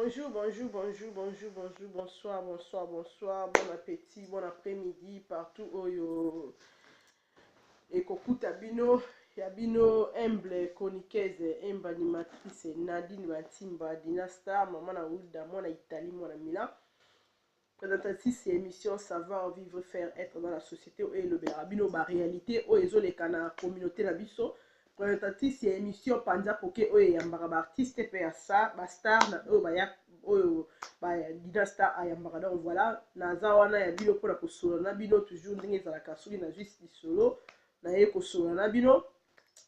Bonjour, bonjour, bonjour, bonjour, bonjour, bonsoir, bonsoir, bonsoir, bon appétit, bon après-midi, partout où yo ekokuta bino, ya bino humble chroniqueuse, humble animatrice, Nadine Batimba, Dinastar, maman na Wilda, moi na Italie, moi na Milan. Présentatrice et émission Savoir vivre, faire, être dans la société, et le bino, ba réalité, ou les na communauté na biso. Présentatrice et émission Panza Poké, ou yambara ba artiste, pe ya sa, ba star, na o ba ya, o ba dina star ayambara. Donc voilà, na zawana ya bino pona kosola na bino toujours ndenge za la kasuli na juste solo, na ye kosola na bino.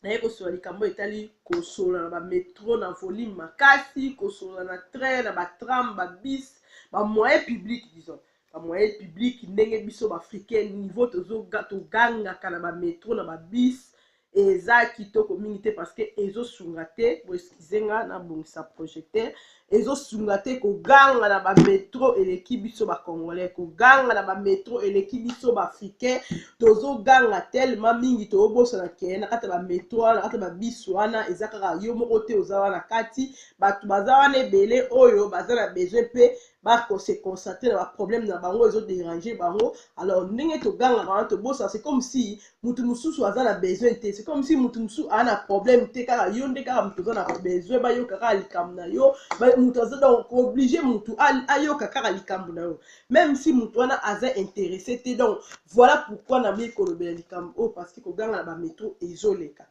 Na ye kosola likambo etali kosola na ba métro na volume makasi, kosola na train, na ba tram, ba bis, ba moyen public disons. Ba moyen public ndenge biso ba africain niveau togangaka na ba métro na ba bis eza kitoko mingi te parce que ezosunga te bo excusenga na bongisa projecteur ezosunga te koganga na ba métro eleki biso ba congolais koganga na ba métro eleki biso ba africain tozoganga tellement mingi tobosana ke na kata ba métro na kata ba bis wana eza kaka yo moko te oza wana kati bato baza wana ebele oyo baza na besoin pe bako se concentrer na ba problème na bango ezo déranger bango. Alors ndenge toganga wana tobosa c'est comme si mutu mususu aza na besoin te, c'est comme si mutu mususu a na problème te kaka yo nde kaka mutu aza na besoin bayoka kaka likambo na yo mutu aza donc obligé mutu ayoka kaka likambo na yo même si mutu wana aza intéressé te. Donc voilà pourquoi na mi kolobela likambo parce que koganga na ba métro ezoleka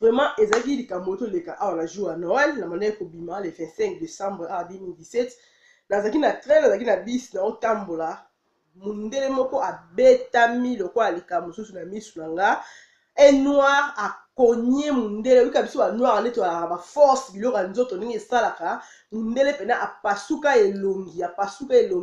vraiment ezaki likambo toleka awa na jour à Noël na manière kobima le 25 décembre 2017 nazaki na train nazaki na bis na otambola mundele moko abetami lokola likambo mosusu na misu na nga un noir akonye mundele wika biso ba noir nde tolaka ba force biloko ya nzoto ndenge esalaka mundele pena apasuka elongi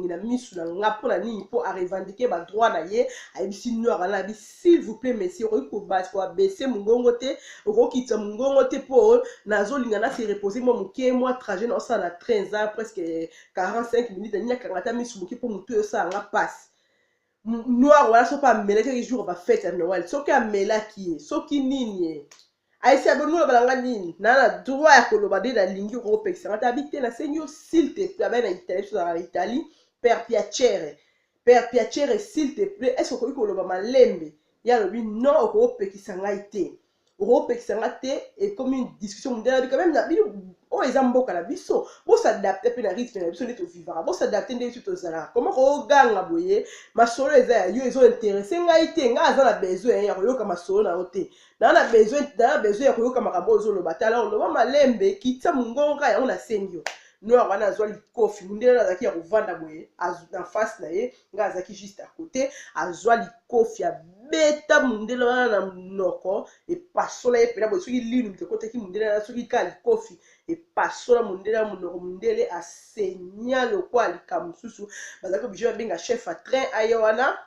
na misu na nga mpona nini mpo arevendike ba droit na ye ayebisi noir ana abi s'il vous plaît monsieur okoki koabese mongongo te okokitisa mongongo te mpo nazolinga nasi repose mwa moke mwa trajet na osala na train eza presque 45 minutes anini akanga ta misu moke mpo motu oyo osala nga pasi noir wana soki amelaki jour ba fête ya Noël soki amelaki ye soki nini ye aisi abongola balanga nini na droit ya koloba nde nalingi okopekisanga ta abi te nasengi yo s'il te plaît abai na Italie tozala na Italie Père Piacere s'il te plaît est-ce okoki koloba malembe ye alobi non okopekisa ngai te okopekisa nga te ekomi une discussion mondele quand même na bino oyo eza mboka na biso bosadapte mpe na rythme na biso nde tovivaka bosadapte nde biso tozalaka koma koganga boye masolo eza ya yo ezointeresse ngai te ngai aza na besoin ya koyoka masolo na yo te naa na besoin ya koyoka makambo oyo ozoloba te alors loba malembe kitisa mongongo kaka yango nasengi yo noir wana azwa likofi mundele wana azalaki ya kovanda boye na face na ye ngai azalaki juste à côté azwa likofi abeta mundele wana na monoko epasola ye pena boye soki linu tekotaki mundele wana soki kaka likofi epasola mundele ya monoko mundele asenya lokwa likambo mosusu bazalaki oblige babenga chef a train aye wana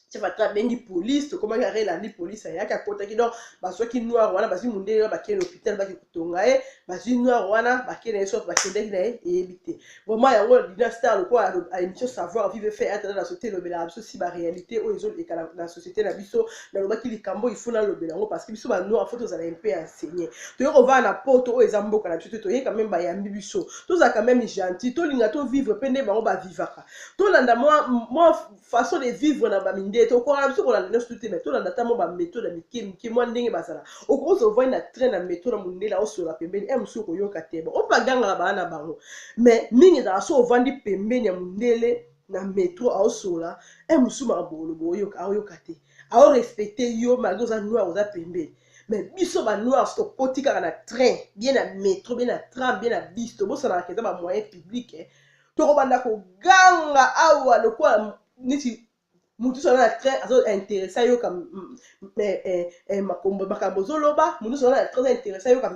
chef a train abengi police tokomaki arelandi police ayaki akotaki donc bazwaki noir wana bazwi mundele wana bakende hôpital baki kotonga ye bazwi noir wana bakende ye soki bakendaki na ye eyebi te vraiment yango dina star lokola émission savoir vivre faire être dans la société elobelaka biso si baréalité oyo ezoleka na société na biso nalobaki likambo ifo nalobela yango parce que biso banoir fo tozala mpe enseigné toyei kovaa na poto oyo eza mboka na biso te toyei quand même bayambi biso tozala quand même gentil tolinga tovivre mpe nde bango bavivaka tolanda mwa façon de vivre na baminde tokoka na biso kolanda nyonso te mais tolanda ta mo baméthode ya mike mwa ndenge bazala okoki ozovai na train na méthode na mondela osola pembeni mosusu okoyoka te oyo bagangaka baa na bango mais mingi ezala so ovandi pembeni ya mondele na métro aosola mosusu makabolobo aoyoka te aorespecte yo malgré oza noir oza pembeni mais biso banoir so tokoti kaka na train bien na métro bien na tram bien na bis tobosanaka eza bamoyen public tokobanda koganga awa lokola neti mutu so na train azo intéressé ayoka makambo ozoloba mutu so na train intéressé ayoka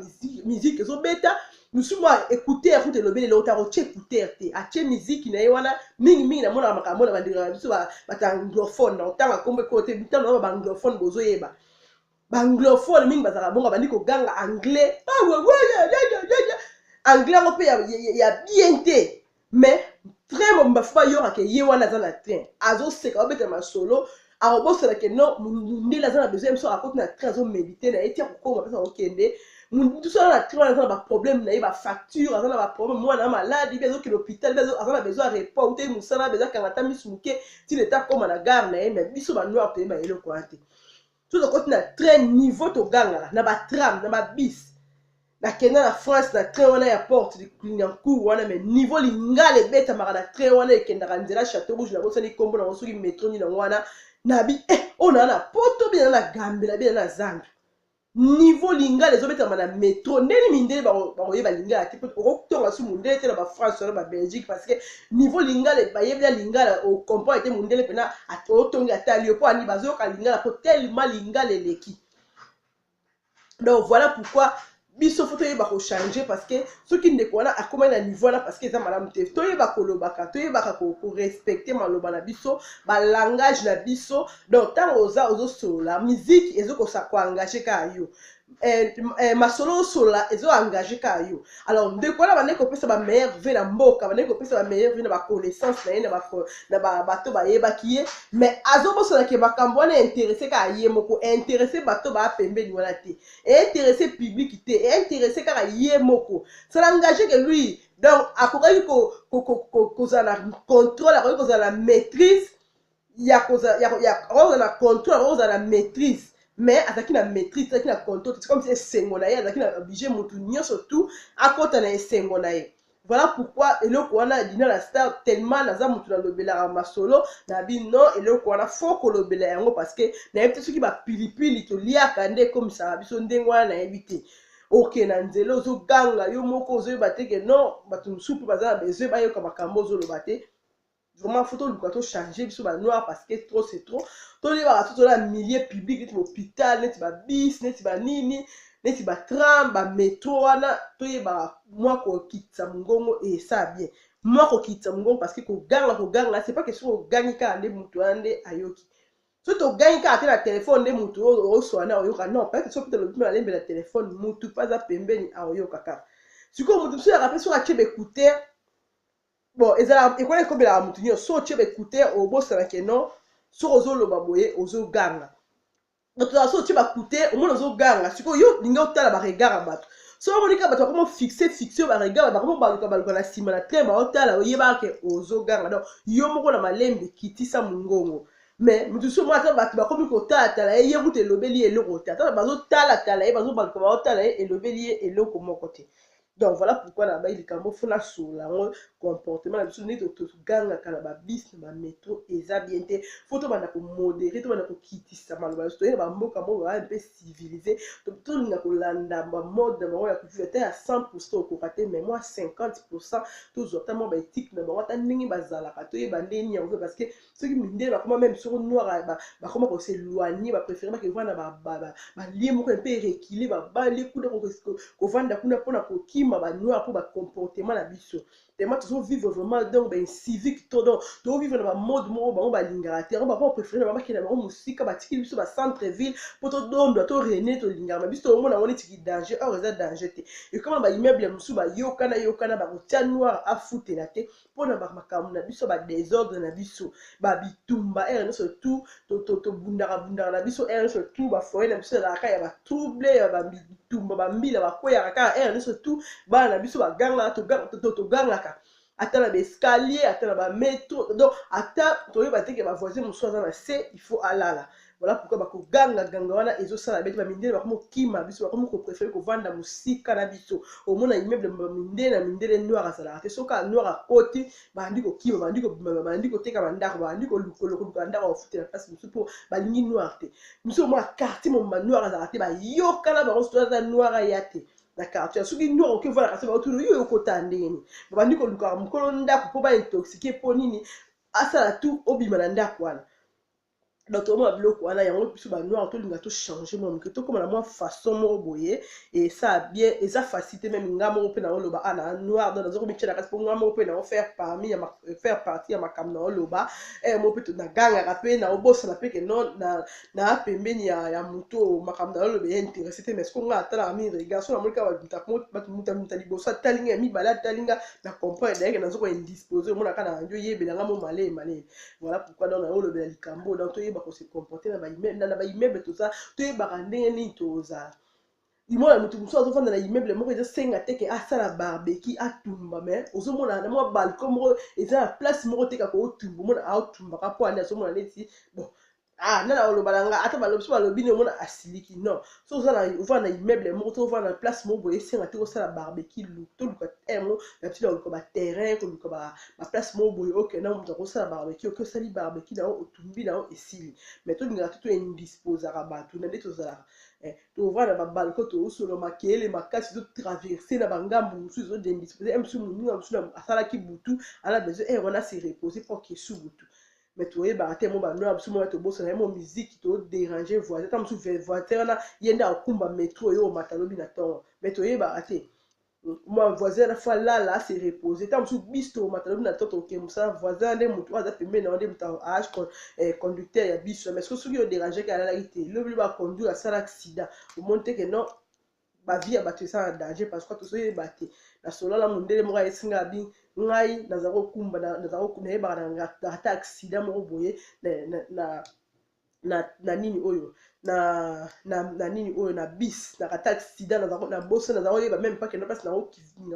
musique ezobeta musu mwa écouteur kuta elobeli eloko ta kotie écouteur te atie musique na ye wana mingi na mona makambo na bandeko na biso bata anglophone na otanga kombo ekolo te bitano na baanglophone bozoyeba baanglophone mingi bazalaka bongo bandi koganga anglais anglais yango mpe ya bien te mais train mobimba fo bayokaka ye wana aza na train azoseka babeta masolo akoboselake non mundele aza na besoin biso akoti na train azomédite na ye ti akokoma mpesa kokende tout ça na tri wana ba problème na ye ba facture azana ba problème mwana malade bezo ki l'hôpital bezo azana besoin report ou te musala bezo kangata misuke ti l'état comme na gare na ye mais biso ba noir pe ba yelo ko ate tout le côté na train niveau to ganga na ba tram na ba bis na kenda na France na train wana ya porte de Clignancourt wana mais niveau lingale beta mara na train wana ekenda kanzela Château Rouge na bosani kombo na bosoki métro ni na wana na bi ona na poto bien na gambela bien na zanga niveau lingale ezobeta na métro ndeni mindele bakoyeba lingala te okotonga su mundele te na ba France na ba Belgique parce que niveau lingale bayebela lingala o comprendre te mundele pena otongi atali po ani bazoyoka lingala po tellement lingala eleki. Donc voilà pourquoi biso faut toyeba ko changer parce que ceux qui ne connaissent à comment na niveau là parce que ça madame te toyeba ko lobaka toyeba ko respecter maloba na biso ba langage na biso donc tant ozo sola musique ezoko sa ko engager ka yo masolo sola ezo engager ka yo alors ndeko wana bande ko pesa ba meilleur vie na mboka bande ko pesa ba meilleur vie na ba connaissance na ye na ba bato ba yeba kiye mais azobo sola ke bakambo wana intéressé ka ye moko intéressé bato ba pembeni wana te intéressé public te intéressé ka ye moko ça l'engage que lui donc akoki ko na contrôle akoki ko na maîtrise ya na contrôle na maîtrise mais ataki na maîtrise ataki na contrôle c'est comme si esengo na ye ataki na obligé mutu nyonso tout akota na esengo na ye. Voilà pourquoi eloko wana dina la star tellement naza mutu na lobela masolo na bino eloko wana faut ko lobela yango parce que na yebite soki ba pilipili to liaka nde comme ça biso ndengo wana na yebite ok na nzelo zo ganga yo moko zo bateke non batu musupu baza besoin bayoka makambo zo lobate vraiment faut to changer biso ba noir parce que trop c'est trop to li ba tout la milieu public net hôpital net ba bis net ba nini net ba tram ba métro wana to yeba moi ko kitsa mungongo et ça bien moi ko kitsa mungongo parce que ko ganga c'est pas question ko gagner ka ande mutu ande ayoki so to gagner ka te na téléphone de mutu o so na oyoka non pas que so peut le mettre lembe la téléphone mutu pas za pembeni ayoka ka siko mutu so ya rappel so akebe écouter. Bon, et quoi est-ce que la moutinho so tu écouter au boss na kenon so ozo loba boye ozo ganga. Donc so tu vas écouter au moins ozo ganga. Siko yo linga otala ba regard bato. So on dit ka bato comment fixer ba regard ba comment baluka na sima na très ba otala oyeba ke ozo ganga. Donc yo moko na malembe kitisa mungongo. Mais mutu so moi bato ba komi ko tala ye yebute lobeli eloko tata bazo tala ye bazo baluka ba otala e lobeli eloko moko te. Donc voilà pourquoi là-bas il cambo fona sur la comportement la biso ni to ganga kala ba bis na métro eza bien te photo bana ko modérer to bana ko kitisa maloba to yeba mboka mo ba un peu civilisé to linga ko landa ba mode ba ya kutu te à 100% ko rater mais moi 50% to zota mo ba éthique na ba ta ndingi bazala ka to yeba ndeni yango parce que ceux qui mindé ba comment même sur noir ba comment ko s'éloigner ba préférer ba que vana ba lié mo un peu reculer ba les coups de ko vanda kuna pona ko ba noir pour ba comportement na biso tellement tu vivre vraiment donc ben civique to donc to vivre dans ba mode mo ba lingara te ba pas préférer ba ki na ba musique ba tiki biso ba centre ville pour to dondo to rené to lingara biso mo na woni tiki danger or eza danger te et comment ba immeuble musu ba yokana ba ko noir a foutre la te pona ba makamu na biso ba désordre na biso ba bitumba er no surtout to bundara na biso er surtout ba foyer na biso la ka ya ba trouble ba bitumba ba mbila ba koya ka er no surtout ba na biso ba ganga to ganga ka atala ba escalier atala ba métro donc ata to yeba teke ba voisin muso za na c'est il faut alala. Voilà pourquoi ba ko ganga wana ezo sala beti ba mindele ba ko kima biso ba ko préférer ko vanda musika na biso au mona immeuble mindele na mindele noir asala te soka noir à côté ba ndiko kima ba ndiko teka ba ndako ba ndiko lukolo ba ndako ofute na place musu pour ba lingi noir te muso mo quartier mo noir asala te ba yokala ba so za noir ya te na quartier soki noir ke voilà kasi ba autour yo kota ndeni ba ndiko luka mukolo ndako po ba intoxiquer po nini asala tout obima na ndako wana. Donc tout le monde a bloqué là, il y a un peu de noir, tout le monde a tout changé, mon que tout comme la moi façon mon boyer et ça a bien et ça facilité même nga mon pe na loba ana noir dans la mixer la pour nga mon pe na faire partie à ma cam na loba et mon pe na ganga rapé na oboss na pe que non na pembeni ya muto ma cam na loba intéressé mais ce qu'on a tala mi regarde sur la mulka muta libosa talinga mi balade talinga na comprendre d'ailleurs na zo ko indisposé mon kana ndio yebela nga mo malé. Voilà pourquoi dans la loba likambo dans to ba ko se comporter na ba immeuble tout ça to ba ndenge ni to za Imona mutu muso azofanda na immeuble moko eza senga te ke asala barbecue atumba mais ozomona na mwa balcon moko eza na place moko te kaka otumba omona aotumbaka mpo ane azomona neti bon nana oloba na nga ata balobi so balobi ne omona asiliki non so ovanda na immeuble moko to ovanda na place moko boye esenga te kosala barbecue toluka terme nabitili koluka baterrain koluka baplace moko boye okenda moto akosala barbecue oke osali barbecue nango otumbi nango esili mais tolingaka te toindisposaka bato na nde tozalaka tovanda na babalcon tozosola makele makasi totraverse na bangambu mosusu ezodindispose mosusu moninga mosusu asalaki butu ala besoin wana se repose mpo kesu butu mais toyebaka te mo banoya mosusu moya tobosana ye mo musike toderange voisin ta mosusu voisin wana ye nde akumba metro oyo omata lobi na ntongo mais toyebaka te moi voisin na fois lala se reposer ta mosusu biso tomata lobi na ntongo toke mosala voisin nde motu aza pembeni na nde motu age conducteur ya biso mais soki oderange ka alalaki te lobi baconduire asala accident omoni te ke non bavie ya bato eza na danger parce que tozoyeba te na solola mondele moko ayesinga abi ngai naza kokumba nayebaka na ata accident moko boye na nini oyo na nini oyo na bis na kata accident na boso naza koyeba même pas kende place na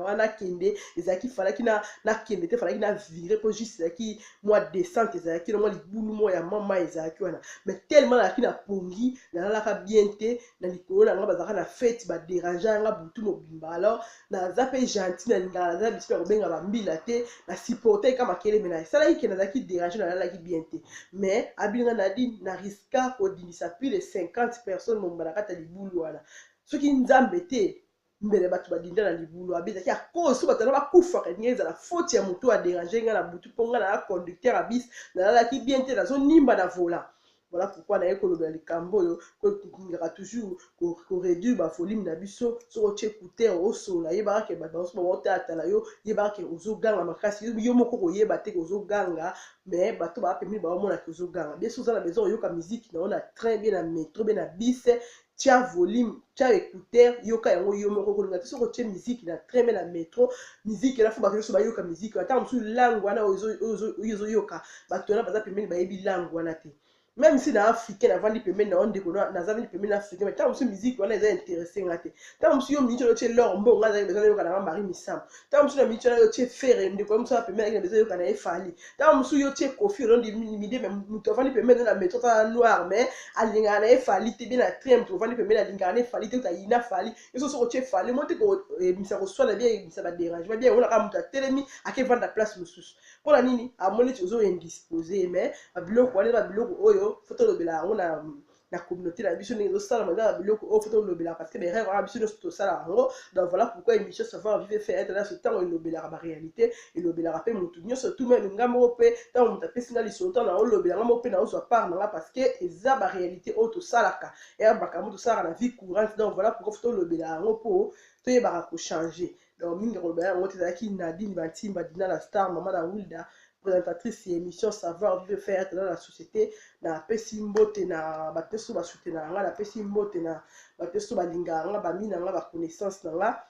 wana kende ezalaki falaki na kende te falaki na vire po juste ezalaki mwa descente ezalaki na mwa libulu moko ya mama ezalaki wana mais tellement nalaki na pongi nalalaka bien te na likolo na nga bazalaka na fete baderange yanga butu mobimba alors naza mpe gentil nalingaka naza biso ya kobenga bambila te na supporte ka makele me na esalaki ke nazalaki derange nalalaki bien te mais abinga nadi na riska kodimisa plus de 50 personnes momba na kati ya libulu wana soki nzambe te mbele bato badinda na libulu abezaki akoso bato na bakufaka ndenge ezala faute ya motu aderange nga na butu mpo nga na conducteur ya bis nalalaki bien te nazonimba na vola voilà pourquoi naye kolobela likambo oyo kolingaka toujours koréduire bafolime na biso soki otie écouteur osola yebaka ke bato baoso baotala yo yebaka ke ozoganga makasi yo moko koyeba te ke ozoganga mais bato baapemini baomonaki ozoganga bien so oza na besoin oyoka musike na yo na train bien na métro bien na bis tia volume tia écouteur yoka yango yo moko kolinga te soki otie musike na train bien na métro musike elafo bato nyonso bayoka musike ata mosusu langue wana oyo ezoyoka bato wana baza pembeni bayebi langue wana te même si na africain navandi pembeni na ondeko nazavandi pembeni na africain mais ntango mosusu musike wana eza intéressé nga te ntango mosusu yo miniti otie lor mbongo azalaki besoin nayoka na mari misambo ntango mosusu na miniti wana yo tie fere ndeko ya mosusu aza pembeni azalaki na besoin nayoka na ye fali ntango mosusu yo tie kofi olondi mide mais moto avandi pembeni na métro tala noir mais alingaka na ye fali te bien na train moto ovandi pembeni alingaka na ye fali te otayina fali yo so soki otie fali mo te koyebisa koswana bien yebisa badérangement bien emonaka moto atelemi akevanda place mosusu mpona nini amoni ti ozoindispose mais babiloko wana babiloko oyo fo tolobela yango na communauté na biso ndenge ezosalama eza babiloko oyo fo tolobela parce que berere wana biso nyonso tosala yango donc voilà pourquoi émission savoir vivre faire être naso ntango elobelaka baréalité elobelaka mpe motu nyonso tout même nga moko mpe ntango moto apesi nga lisolo ntango na olobela nga moko mpe naozwa part na nga parce que eza baréalité oyo tosalaka eya makambo tosalaka na vie courante donc voilà pourquoi fo tolobela yango mpo toyebaka kochange donc mingi kolobela yango te ezalaki Nadine Bantimba Dina la star mama na Wilda présentatrice ya émission savoir vivre faire être dans la société napesi mbote na bato nyonso basoutenaka nga napesi mbote na bato nyonso balingaka nga bami na nga baconnaissance na nga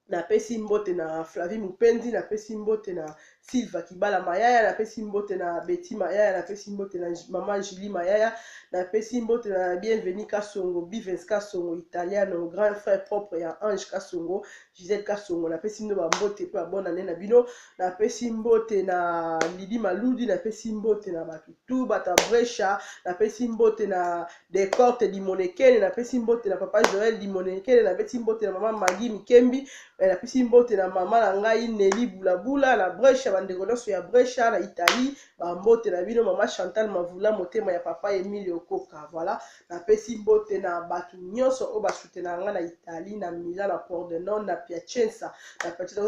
napesi mbote na Flavie Mupendi napesi mbote na Silva Kibala Mayaya napesi mbote na Betty Mayaya napesi mbote na mama Julie Mayaya napesi mbote na Bienvenue Kasongo Bivens Kasongo italiano grand frère propre ya Ange Kasongo Gisèle Kasongo napesi mbote bambote pe babona nene na bino napesi mbote na Lidi Maludi napesi mbote na batutu bata Brescia napesi mbote na Decorte Limonekene napesi mbote na papa Joël Limonekene napesi mbote na mama Magi Mikembi napesi mbote na mama na ngai Nelly Bulabula na Brescia bandeko nyonso ya Brescia na Italie bambote na bino mama Chantal Mavula motema ya papa Emilio Koka voilà napesi mbote na bato nyonso oyo basoutenaka nga na Italie na Milan na Pordenone na Piacenza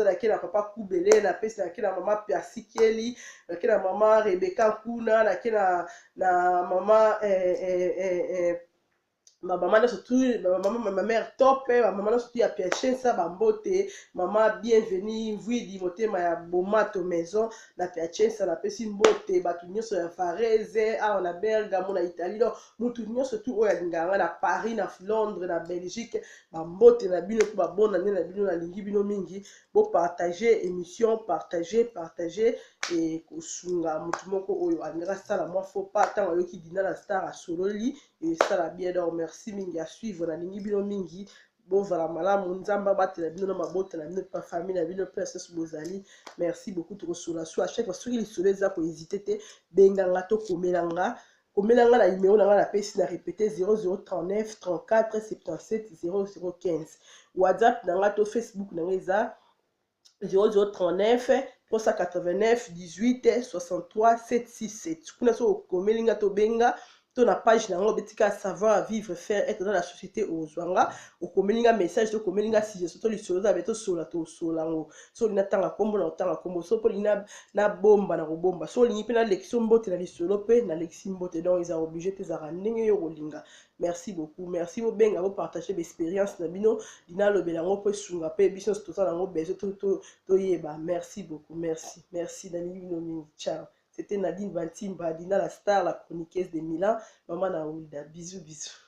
nake na papa Kubele napesi nake na mama Piasikeli nake na mama Rebecca Kuna nake na mama maman surtout ma mère top maman surtout ya Piacenza bambote maman bienvenue Vwidi motema ya Bomato maison na Piacenza na pesi mbote bato nyonso ya Varese awa na Bergamo na Italie donc mutu nyonso tu oyo alingaka na Paris na Londres na Belgique bambote na bino po babona nde na bino nalingi bino mingi bo partager émission partager et kosunga mutu moko oyo alingaka sala mwa faux pas ntango ayoki Dina la star asololi et ça la bien donc merci mingi à suivre na lingi bino mingi bozala malamu nzamba batela bino na mabota na bino pa famille na bino pe sous bozali merci beaucoup to kosola so à chaque fois soki lisolo eza ko hésiter te benganga to komelanga komelanga na numéro na nga na pesi na répéter 0039 34 77 0015 WhatsApp na nga to Facebook na nga eza 0039 389 18 63 767 kuna so komelinga to benga to na page na ngo betika savoir vivre faire être dans la société ozwanga okomelinga message to komelinga suggestion to lisolo za beto sola to solango so lina tanga kombo na tanga kombo so po lina na bomba na kobomba so lingi pe na lection mbote na lisolo pe na lection mbote donc ils ont obligé te zara ndenge yo kolinga merci beaucoup merci bo benga bo partager l'expérience na bino dina lobela ngo pe sunga pe biso to ça ngo bezo to yeba merci beaucoup merci Dani Bino ciao. C'était Nadine Bantimba, Dina la star, la chroniqueuse de Milan. Maman Naouida. Bisous, bisous.